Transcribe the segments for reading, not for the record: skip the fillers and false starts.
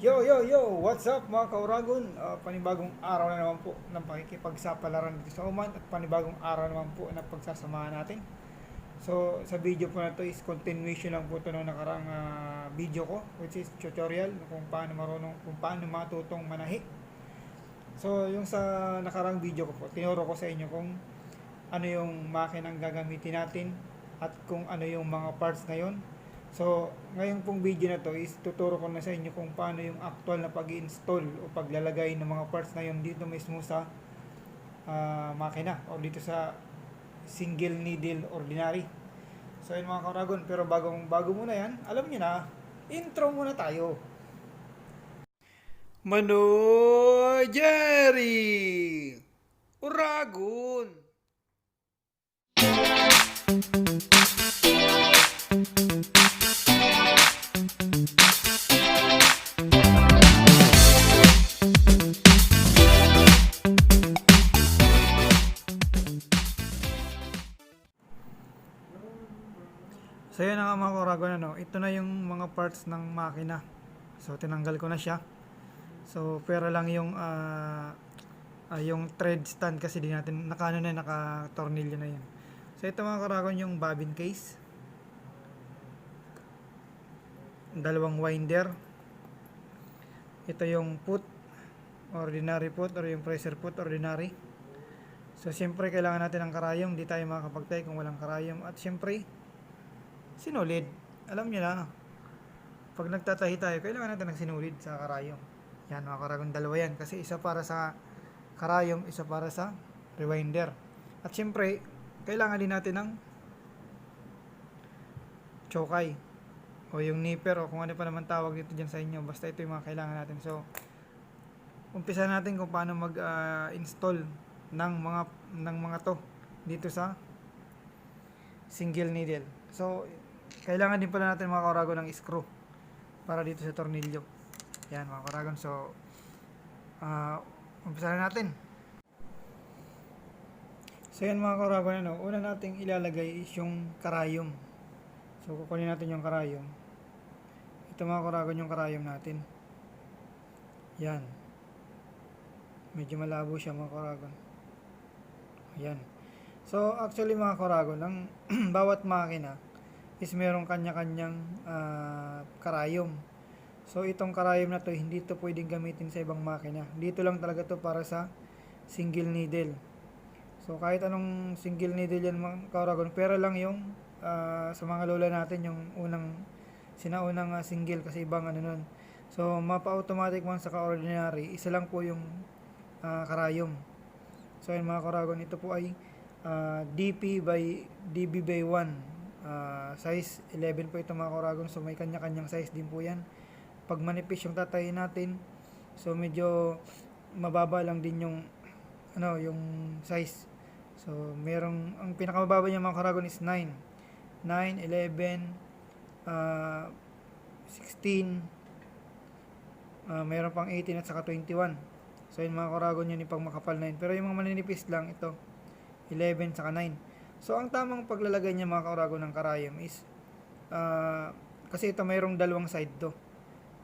Yo, yo, yo! What's up mga kauragon? Panibagong araw na naman po ng pakikipagsapalaran dito sa Oman at panibagong araw naman po na pagsasamahan natin. So, sa video po na to is continuation lang po ito ng nakarang video ko, which is tutorial kung paano matutong manahi. So, yung sa nakarang video ko po, tinuro ko sa inyo kung ano yung makinang gagamitin natin at kung ano yung mga parts na yon. So, ngayon pong video na to is tuturo ko na sa inyo kung paano yung actual na pag-install o paglalagay ng mga parts na yun dito mismo sa makina o dito sa single needle ordinary. So, yun mga karagon, pero bago muna yan, alam niyo na, intro muna tayo. Manoy Jerry! Uragon! So yun na nga mga kuragon, ito na yung mga parts ng makina. So tinanggal ko na siya. So pero lang yung thread stand kasi di natin naka-tornilyo na yun. So ito mga kuragon yung bobbin case. Dalawang winder. Ito yung put, ordinary put or yung pressure put ordinary. So siyempre kailangan natin ng karayom, di tayo makakapagtay kung walang karayom. At siyempre sinulid. Alam niyo na, pag nagtatahi tayo, kailangan natin ng sinulid sa karayom. Yan mga karagon, dalawa yan. Kasi isa para sa karayom, isa para sa rewinder. At syempre, kailangan din natin ng chokay o yung nipper o kung ano pa naman tawag dito dyan sa inyo. Basta ito yung mga kailangan natin. So, umpisa natin kung paano mag-install ng mga to dito sa single needle. So, kailangan din pala natin mga karagon ng screw para dito sa tornilyo. Yan mga karagon. So, umpisa na natin. So, yan mga karagon, una nating ilalagay is yung karayom. So, kukunin natin yung karayom. Ito mga karagon yung karayom natin. Yan. Medyo malabo siya mga karagon. Ayan. So, actually mga karagon, ang bawat makina is merong kanya-kanyang karayom. So, itong karayom na to, hindi to pwedeng gamitin sa ibang makina. Dito lang talaga to para sa single needle. So, kahit anong single needle yan mga karagon, pero lang yung sa mga lola natin, yung sinaunang single kasi ibang nun. So, mapa-automatic man sa ka-ordinary, isa lang po yung karayom. So, yun mga karagon, ito po ay DB by 1. Size 11 po ito mga karagon. So may kanya-kanyang size din po yan. Pag manipis yung tatayin natin, so medyo mababa lang din yung yung size. So ang pinakamababa niya mga karagon is 9, 11, 16, meron pang 18 at saka 21. So yun mga karagon, yun yung pang makapal na yun. Pero yung mga maninipis lang, ito 11 saka 9. So, ang tamang paglalagay niya mga kauragon ng karayom is kasi ito mayroong dalawang side to.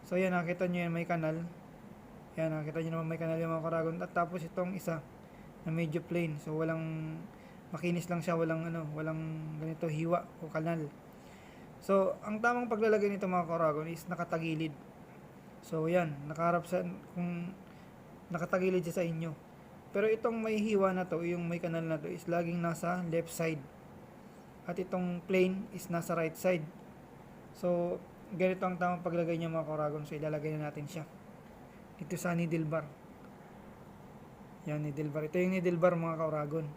So, yan, nakita nyo yan, may kanal. Yan, nakita nyo naman may kanal yung mga kauragon. At tapos itong isa na medyo plain. So, walang makinis lang siya, walang ganito hiwa o kanal. So, ang tamang paglalagay nito mga kauragon is nakatagilid. So, yan, kung nakatagilid siya sa inyo. Pero itong may hiwa na to, yung may kanal na to, is laging nasa left side. At itong plain is nasa right side. So, ganito ang tamang paglagay niya mga karagon. So, ilalagay na natin siya dito sa needle bar. Yan, needle bar. Ito yung needle bar mga karagon.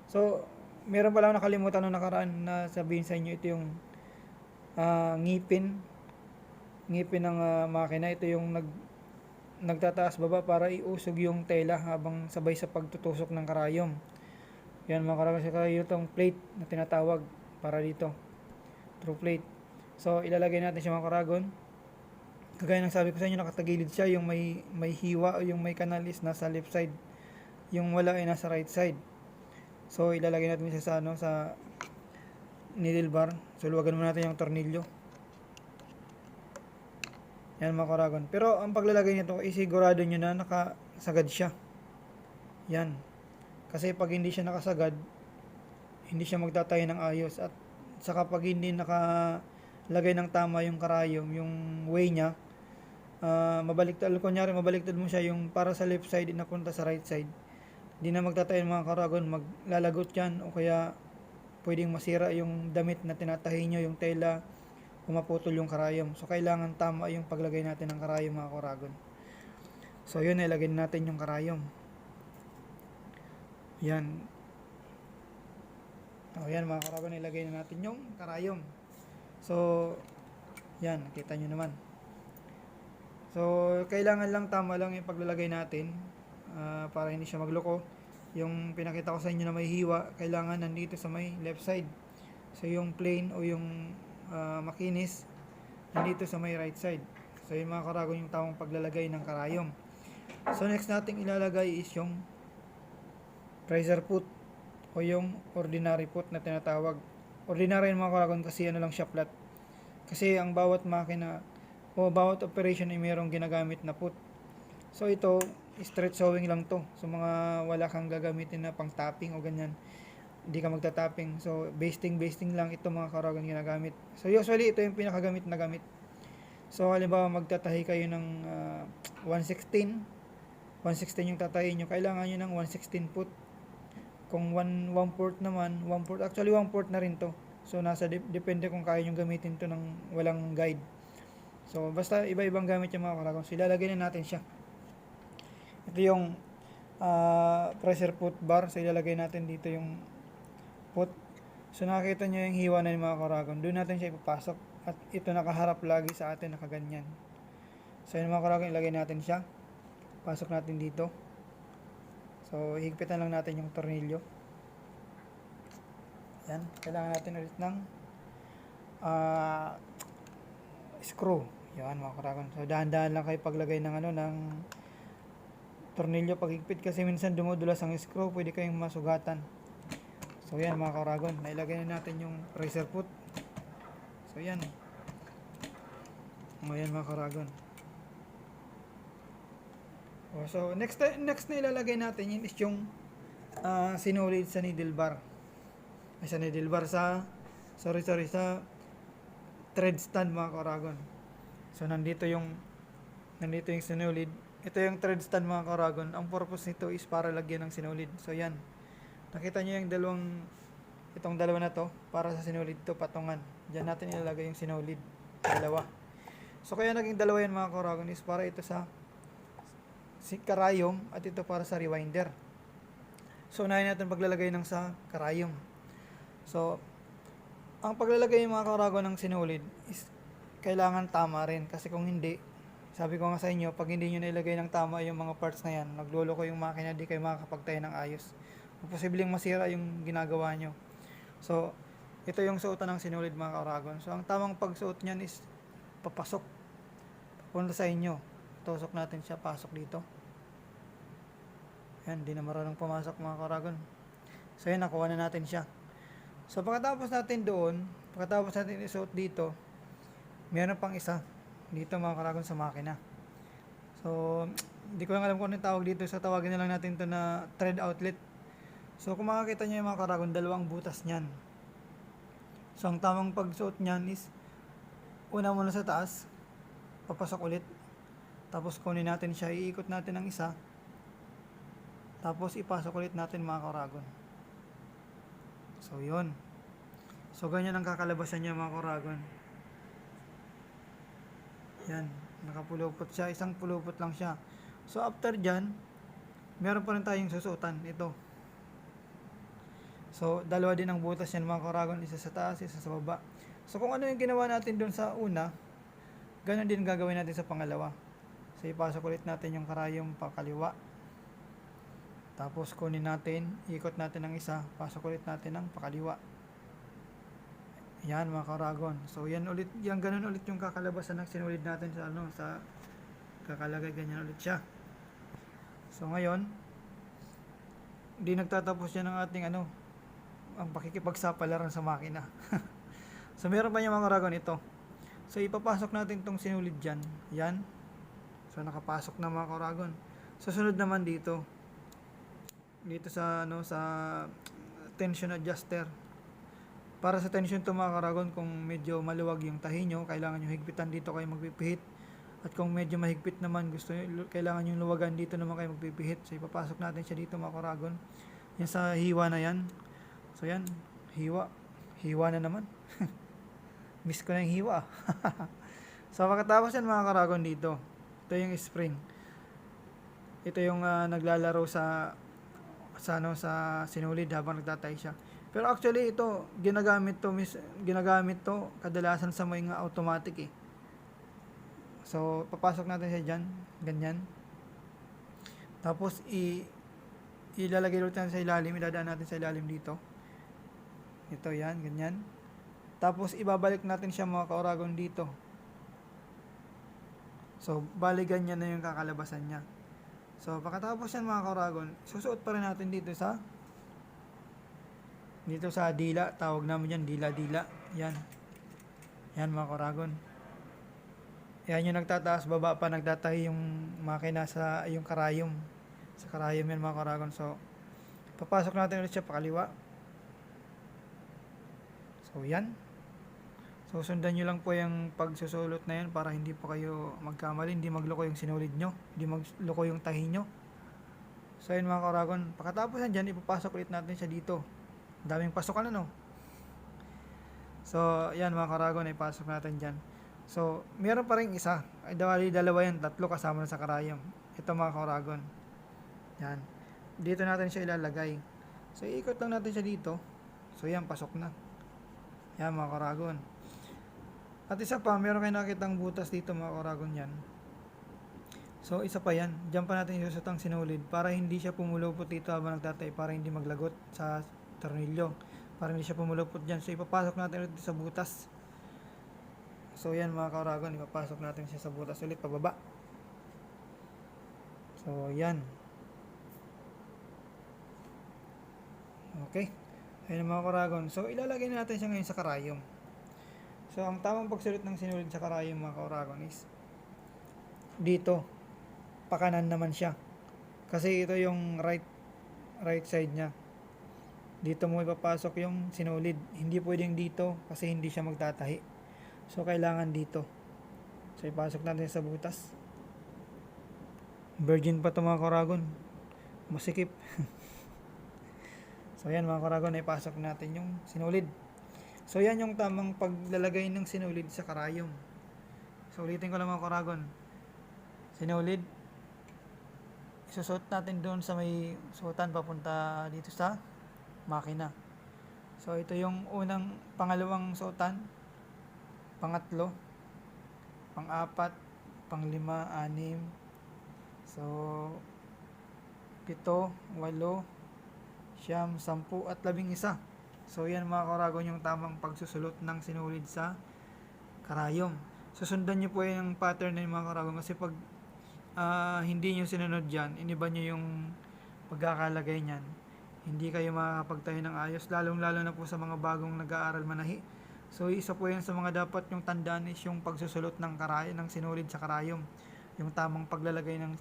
So, meron pala akong nakalimutan nung nakaraan na sabihin sa inyo. Ito yung ngipin ng makina. Ito yung nagtataas baba para iusog yung tela habang sabay sa pagtutusok ng karayom. Yan mga karagon, sa karayom itong plate na tinatawag para dito, true plate. So ilalagay natin siya mga karagon. Kagaya ng sabi ko sa inyo, nakatagilid siya, yung may hiwa o yung may kanal is nasa left side, yung wala ay nasa right side. So ilalagay natin siya sa needle bar. So luwagan muna natin yung tornilyo. Yan mga karagon. Pero ang paglalagay nito, isigurado nyo na nakasagad siya. Yan. Kasi pag hindi siya nakasagad, hindi siya magtatayo ng ayos. At saka pag hindi nakalagay ng tama yung karayom, yung way niya, mabaliktad, kunyari mabaliktad mo siya yung para sa left side napunta sa right side, hindi na magtatayo ng mga karagon, maglalagot yan o kaya pwedeng masira yung damit na tinatahi nyo, yung tela, maputol yung karayom. So kailangan tama yung paglagay natin ng karayom mga karagon. So yun, ilagay natin yung karayom. Yan. O yan mga karagon, ilagay na natin yung karayom. So yan, nakita nyo naman. So kailangan lang tama lang yung paglalagay natin para hindi siya magloko. Yung pinakita ko sa inyo na may hiwa, kailangan nandito sa may left side. So yung plane o yung makinis nandito sa may right side. So yung mga karagon, yung tamang paglalagay ng karayom. So next nating ilalagay is yung pressure foot o yung ordinary foot na tinatawag. Ordinary yung mga karagon kasi ano lang siya, flat. Kasi ang bawat makina o bawat operation ay mayroong ginagamit na foot. So ito, straight sewing lang to. So mga wala kang gagamitin na pang tapping o ganyan, hindi ka magta-tapping. So basting lang ito mga karagon ginagamit. So usually ito yung pinakagamit na gamit. So halimbawa magtatahi kayo ng 116 yung tatahin nyo, kailangan nyo ng 116 foot. Kung 1/4 naman, 1/4, actually 1/4 na rin to. So nasa depende kung kaya nyo gamitin to ng walang guide. So basta iba-ibang gamit yung mga karagon. So ilalagay na natin siya. Ito yung pressure foot bar. So ilalagay natin dito yung foot. So nakikita nyo yung hiwa na yung mga karagon. Doon natin siya ipapasok. At ito nakaharap lagi sa atin, nakaganyan. So yung mga karagon, ilagay natin siya. Pasok natin dito. So higpitan lang natin yung tornilyo. Yan. Kailangan natin ulit ng screw. Yan mga karagon. So dahan-dahan lang kayo paglagay ng ng tornilyo paghigpit kasi minsan dumudulas ang screw, pwede kayong masugatan. So yan mga karagon, nailagay na natin yung pressure foot. So yan. O yan mga karagon. So next na ilalagay natin yun is yung sinulid sa needle bar. Ay, sa needle bar sa thread stand mga karagon. So nandito yung sinulid. Ito yung thread stand mga karagon. Ang purpose nito is para lagyan ng sinulid. So yan. Nakita nyo yung itong dalawa na to, para sa sinulid to, patungan. Diyan natin ilalagay yung sinulid. Dalawa. So kaya naging dalawa yan mga karagon is para ito sa karayom at ito para sa rewinder. So unahin natin paglalagay ng sa karayom. So ang paglalagay ng mga karagon ng sinulid is kailangan tama rin, kasi kung hindi, sabi ko nga sa inyo, pag hindi nyo nailagay ng tama yung mga parts na yan, nagloloko yung makina, di kayo makakapagtayo ng ayos. Posibleng masira yung ginagawa nyo. So ito yung suotan ng sinulid mga karagon. So ang tamang pagsuot nyan is papasok, papunta sa inyo. Tusok natin siya, pasok dito. Yan, di na marunong pumasok mga karagon. So yan, nakuha na natin siya. So pagkatapos natin isuot dito, meron pang isa dito mga karagon sa makina. So hindi ko lang alam kung anong tawag dito. So tawagin na lang natin to na thread outlet. So kung makakita nyo yung mga karagon, dalawang butas nyan. So ang tamang pagsuot nyan is una muna sa taas, papasok ulit, tapos kunin natin siya, iikot natin ng isa, tapos ipasok ulit natin mga karagon. So yun. So ganyan ang kakalabasan niya mga karagon. Yan, nakapulupot siya, isang pulupot lang siya. So after dyan, meron pa rin tayong susuotan, ito. So dalawa din ang butas yan mga karagon, isa sa taas, isa sa baba. So kung ano yung ginawa natin dun sa una, ganun din gagawin natin sa pangalawa. So ipasok ulit natin yung karayom pakaliwa. Tapos kunin natin, ikot natin ng isa, pasok ulit natin ng pakaliwa. Yan mga karagon. So yan ulit, yan ganun ulit yung kakalabasan ng sinulid natin sa sa kakalagay, ganyan ulit siya. So ngayon, hindi nagtatapos yan ng ating ang pakikipagsapalaran sa makina. So meron pa yung mga karagon ito. So ipapasok natin tong sinulid dyan. Yan. So nakapasok na mga Karagon. Susunod naman dito. Dito sa sa tension adjuster. Para sa tension to mga Karagon, kung medyo maluwag yung tahi nyo, kailangan nyo higpitan, dito kayo magpipihit. At kung medyo mahigpit naman, kailangan yung luwagan, dito naman kayo magpipihit. So ipapasok natin siya dito mga Karagon. Yan sa hiwa na yan. So yan, hiwa na naman. Miss ko na yung hiwa. So pagkatapos yan mga Karagon, dito ito yung spring. Ito yung naglalaro sa sinulid habang nagtatay siya. Pero actually ito ginagamit to kadalasan sa mga automatic eh. So papasok natin siya diyan, ganyan. Tapos ilalagay ulit natin sa ilalim, idadaan natin sa ilalim dito. Ito yan, ganyan. Tapos ibabalik natin siya mga Karagon dito. So bali ganyan na yung kakalabasan niya. So pagkatapos yan mga Karagon, susuot pa rin natin dito sa dila, tawag namin yan dila-dila. Yan mga Karagon. Yan yung nagtataas baba pa, nagtatahi yung makina sa yung karayom. Sa karayom yan mga Karagon. So papasok natin ulit siya pakaliwa. So yan. So sundan nyo lang po yung pagsusulot na yan para hindi po kayo magkamali, hindi magloko yung sinulid nyo, hindi magloko yung tahi nyo. So yun mga Karagon, pagkatapos yan dyan, ipapasok ulit natin siya dito. Daming pasokan So yan mga Karagon, ipasok natin dyan. So meron pa rin isa, ay dalawa yan, tatlo kasama na sa karayom. Ito mga Karagon. Yan. Dito natin siya ilalagay. So iikot lang natin siya dito. So yan, pasok na. Yan mga Karagon. At isa pa, meron kayo nakitang butas dito mga Karagon yan. So isa pa yan, dyan pa natin isusot ang sinulid para hindi siya pumulupot dito habang nagtatay, para hindi maglagot sa tornilyo, para hindi siya pumulupot dyan. So ipapasok natin ulit sa butas. So yan mga Karagon, ipapasok natin siya sa butas ulit pababa. So yan. Okay. Ayun mga Karagon. So ilalagay natin siya ngayon sa karayom. So ang tamang pagsulit ng sinulid sa karayom mga Karagon is dito. Pakanan naman siya. Kasi ito yung right side niya. Dito mo ipapasok yung sinulid. Hindi pwedeng dito kasi hindi siya magtatahi. So kailangan dito. So ipasok natin sa butas. Virgin pa ito mga Karagon. Masikip. So yan mga Karagon, ipasok natin yung sinulid. So yan yung tamang paglalagay ng sinulid sa karayom. So ulitin ko lang mga Karagon. Sinulid. Isusot natin doon sa may suotan papunta dito sa makina. So ito yung pangalawang suotan, pangatlo, pang-apat, pang-lima, 6. So 7, 8, 9, 10 at 11. So yan mga Karagon yung tamang pagsusulot ng sinulid sa karayom. Susundan nyo po yung pattern na yung mga Karagon, kasi pag hindi nyo sinunod dyan, iniba nyo yung pagkakalagay nyan, hindi kayo makakapagtayo ng ayos, lalong lalo na po sa mga bagong nag-aaral manahi. So isa po yan sa mga dapat yung tandaan is yung pagsusulot ng sinulid sa karayom, yung tamang paglalagay ng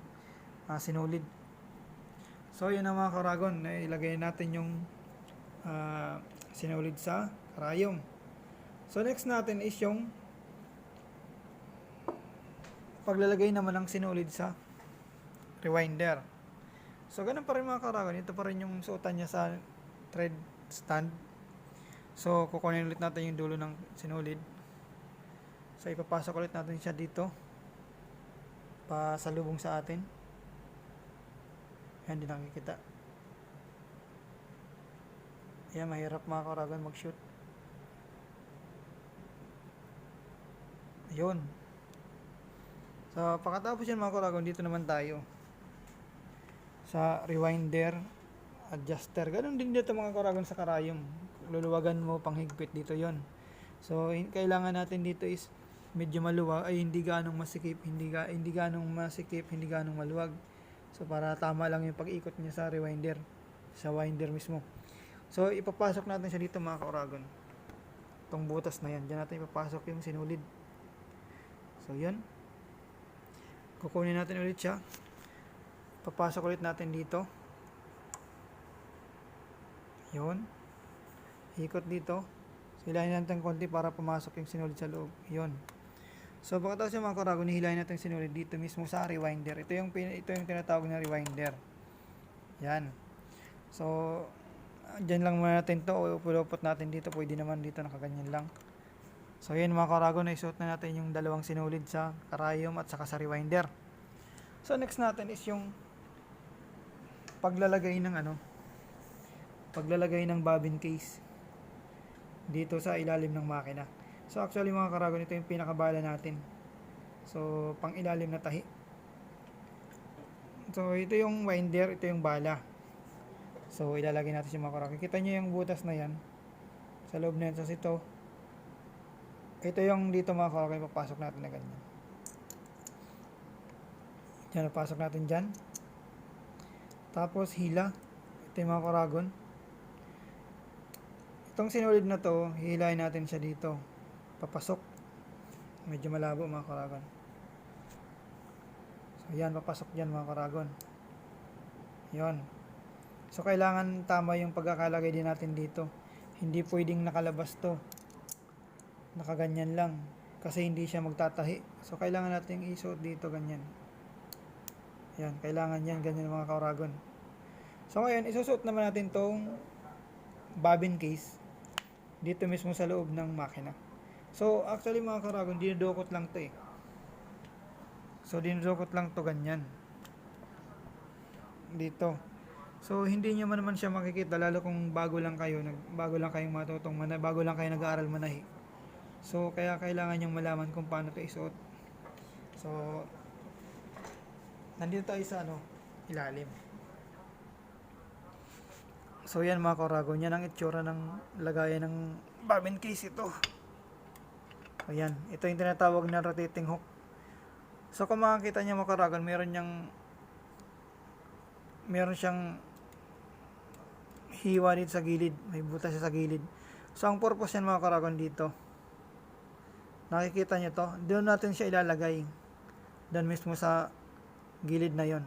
sinulid. So yun na mga Karagon, ilagay natin yung sinulid sa karayom. So next natin is yung paglalagay naman ng sinulid sa rewinder. So ganun pa rin mga Karagon, ito pa rin yung suotan niya sa thread stand. So kukunin ulit natin yung dulo ng sinulid. So ipapasok ulit natin siya dito pasalubong sa atin. Yan, di nakikita. Yan, mahirap mga Karagon mag-shoot. Ayun. So pagkatapos yan mga Karagon, dito naman tayo sa rewinder adjuster. Ganun din dito mga Karagon sa karayom. Luluwagan mo panghigpit dito yon. So kailangan natin dito is medyo maluwag, ay hindi ganong masikip, hindi ganong masikip, hindi ganong maluwag. So para tama lang yung pag-ikot niya sa rewinder, sa winder mismo. So ipapasok natin siya dito mga Karagon. Itong butas na yan, diyan natin ipapasok yung sinulid. So, yan. Kukunin natin ulit siya. Papasok ulit natin dito. Yun. Ikot dito. So, hilahin natin konti para pumasok yung sinulid sa loob. Yun. So, pagkatapos yung mga karagon, hilahin natin sinulid dito mismo sa rewinder. Ito yung tinatawag na rewinder. Yan. So, dyan lang muna natin to. O pulupot natin dito. Pwede naman dito nakaganyan lang. So, yun mga karagon, isuot na natin yung dalawang sinulid sa karayom at saka sa rewinder. So, next natin is yung paglalagay ng bobbin case dito sa ilalim ng makina. So actually mga karagon, ito yung pinakabala natin. So pang ilalim na tahi. So ito yung winder, ito yung bala. So ilalagay natin siya mga karagon. Kita nyo yung butas na yan sa loob na yan. So ito yung dito mga karagon, papasok natin na ganyan. Yan, papasok natin dyan. Tapos hila. Ito yung mga karagon. Itong sinulid na to, hihilahin natin siya dito. Papasok. Medyo malabo mga karagon. So yan, papasok dyan mga karagon. Yan. So kailangan tama yung pagkakalagay din natin dito. Hindi pwedeng nakalabas to. Nakaganyan lang. Kasi hindi siya magtatahi. So kailangan natin isuot dito ganyan. Yan, kailangan yan ganyan mga karagon. So ngayon, isusuot naman natin tong bobbin case dito mismo sa loob ng makina. So actually mga karagon, dinudukot lang to eh. So dinudukot lang to ganyan dito. So hindi nyo naman siya makikita, lalo kung bago lang kayong matutong bago lang kayo nag-aaral manahi. So kaya kailangan nyong malaman kung paano to isuot. So nandito tayo sa ilalim. So yan mga karagon, yan ang itsura ng lagayan ng bobbin case ito. Ayan, ito yung tinatawag na rotating hook. So kung makikita nyo mga karagon, meron siyang hiwa dito sa gilid, may butas siya sa gilid. So ang purpose yan mga karagon dito, nakikita nyo to, doon natin siya ilalagay, doon mismo sa gilid na yon.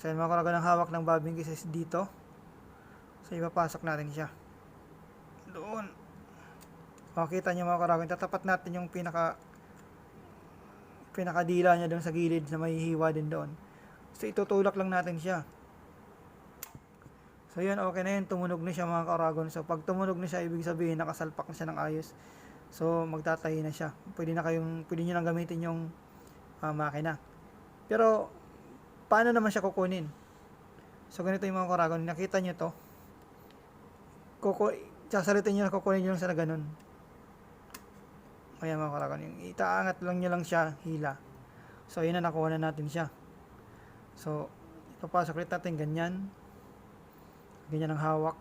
So yan mga karagon, ang hawak ng bobbin case is dito. So ipapasok natin siya doon. Makikita nyo mga karagon, tatapat natin yung pinakadila niya doon sa gilid na may hiwa din doon. So itutulak lang natin siya. So yun, okay na yun, tumunog na siya mga karagon. So pag tumunog na siya, ibig sabihin nakasalpak na siya ng ayos. So magtatahi na siya. Pwede nyo nang gamitin yung makina. Pero paano naman siya kukunin? So ganito yung mga karagon, nakita nyo to, sasalitin nyo na kukunin nyo lang sa ganun. Ayan mga karagon, yung itaangat lang nyo lang siya, hila. So yun na, nakuha na natin siya. So ipapasok ulit natin ganyan ang hawak,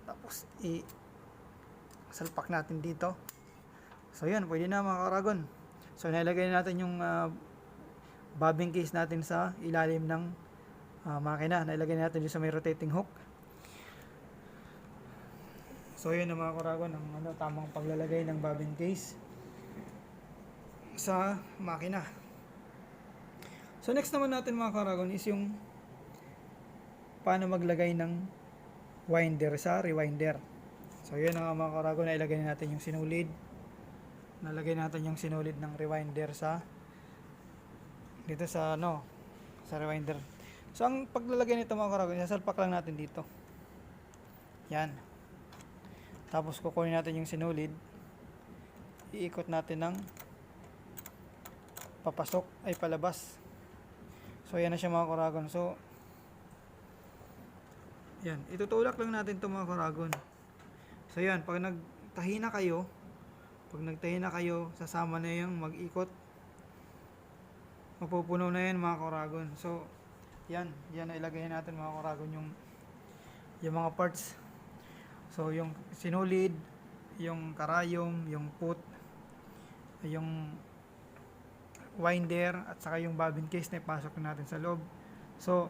tapos salpak natin dito. So yun, pwede na mga karagon. So nilagay natin yung bobbin case natin sa ilalim ng makina. Nilagay natin dito sa may rotating hook. So yun ang mga karagon, ang tamang paglalagay ng bobbin case sa makina. So next naman natin mga karagon is yung paano maglagay ng winder sa rewinder. So yun ang mga karagon, nailagay natin yung sinulid. Nalagay natin yung sinulid ng rewinder dito sa rewinder. So ang paglalagay nito mga karagon, sasalpak lang natin dito. Yan. Tapos kukunin natin yung sinulid, iikot natin ng papasok ay palabas. So yan na siya mga karagon. So yan, itutulak lang natin ito mga karagon. So yan, pag nagtahi na kayo, sasama na yung mag-ikot, mapupuno na yan mga karagon. So yan na ilagay natin mga karagon yung mga parts. So yung sinulid, yung karayom, yung put, yung winder, at saka yung bobbin case na ipasok natin sa loob. So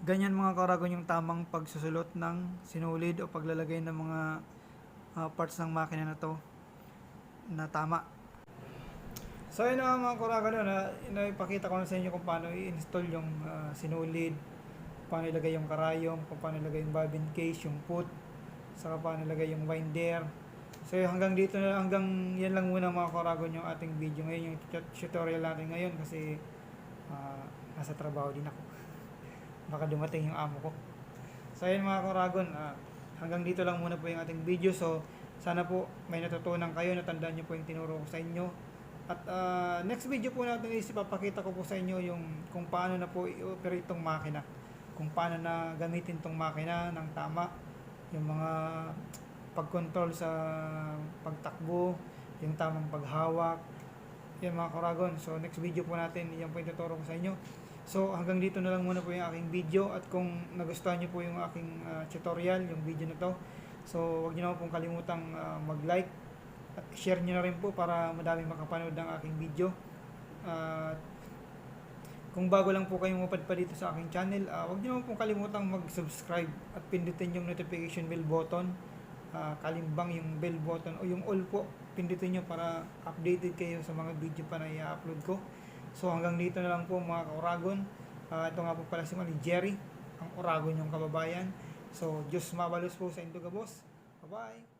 ganyan mga karagon yung tamang pagsusulot ng sinulid o paglalagay ng mga parts ng makina na to na tama. So yun na mga kuragan na ipakita ko na sa inyo kung paano i-install yung sinulid, paano ilagay yung karayom, kung paano ilagay yung bobbin case, yung put, saka paano ilagay yung winder. So hanggang dito na, hanggang yan lang muna mga kuragon yung ating video ngayon, yung tutorial natin ngayon kasi nasa trabaho din ako. Baka dumating yung amo ko. So yun mga kuragon, hanggang dito lang muna po yung ating video. So sana po may natutunan kayo, natandaan nyo po yung tinuro ko sa inyo. At next video po natin is ipapakita ko po sa inyo yung kung paano na po i-operate itong makina. Kung paano na gamitin itong makina ng tama. Yung mga pag-control sa pagtakbo, yung tamang paghawak. Yan mga kuragon. So next video po natin, yan po yung tuturo ko sa inyo. So hanggang dito na lang muna po yung aking video. At kung nagustuhan nyo po yung aking tutorial, yung video na to, so huwag nyo naman pong kalimutang mag-like at share nyo na rin po para madaming makapanood ng aking video. Kung bago lang po kayong mapadpa dito sa aking channel, huwag nyo naman pong kalimutang mag-subscribe at pindutin yung notification bell button, kalimbang yung bell button o yung all po, pindutin nyo para updated kayo sa mga video pa na i-upload ko. So hanggang dito na lang po mga kauragon. Ito nga po pala si Manny Jerry, ang Uragon yung kababayan. So Diyos mabalos po sa Indogabos. Bye bye.